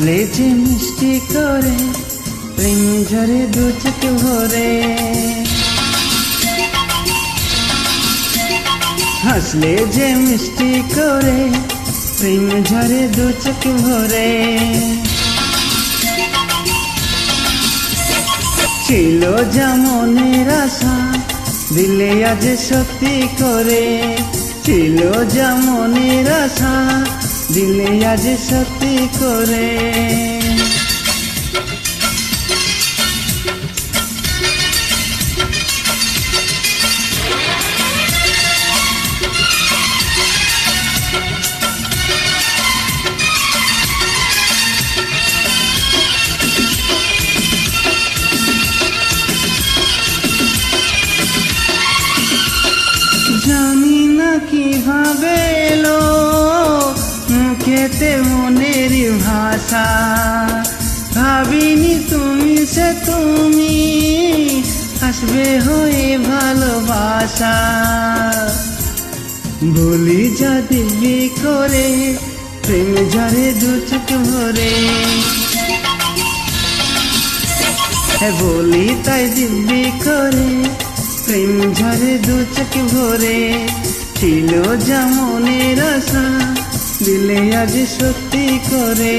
হাসলে যে মিষ্টি করে প্রেম ঝরে দু চোখ ভরে, হাসলে যে মিষ্টি করে প্রেম ঝরে দু চোখ ভরে। ছিল যা মনের আশা দিলে আজ সত্যি করে, ছিল যা মনের আশা দিলে আজ সত্যি করে। জানি না কিভাবে এলো মুখেতে মনের ভাষা, ভাবিনি তুমি সে তুমি আসবে হয়ে ভালোবাসা। বলি যা দিব্যি করে প্রেম ঝরে দু চোখ ভরে, বলি তাই দিব্যি করে প্রেম ঝরে দু চোখ ভরে। ছিল যা মনের আশা দিলে আজ সত্যি করে।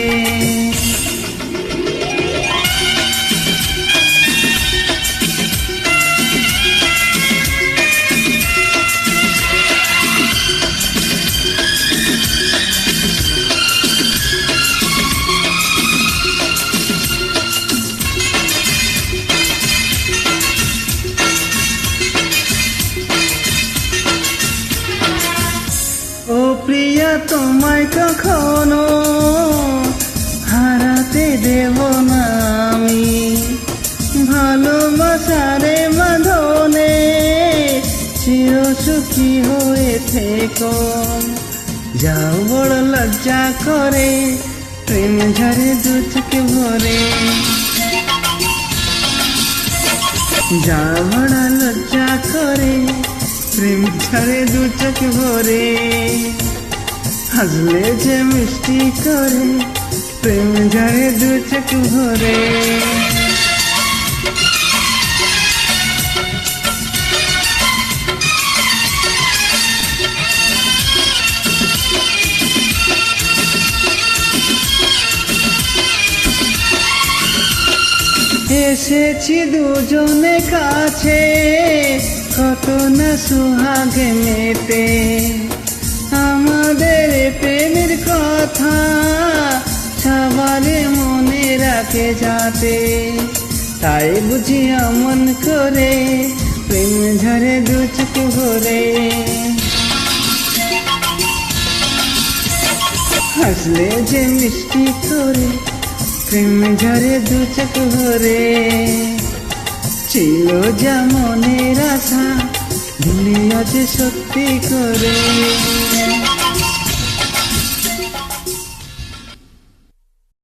ও প্রিয়া তোমায় কখনো হারাতে দেব না আমি, ভালোবাসারে বাঁধনে চির সুখী হয়ে থেকো। যাও বড় লজ্জা করে প্রেম ঝরে দু চোখ ভরে, যাও বড় লজ্জা করে প্রেম ঝরে দু চোখ ভরে। হাসলে যে মিষ্টি করে প্রেম ঝরে দু চোখ ভরে। এসেছি দুজনে কাছে কত না সুহাগে মেতে, আমাদের প্রেমের কথা সবারে মনে রাখে যাতে। তাই বুঝি এমন করে প্রেম ঝরে দু চোখ ভরে, হাসলে যে মিষ্টি করে প্রেম ঝরে দু চোখ ভরে। ছিল যা মনের আশা দিলে আজ সত্যি করে।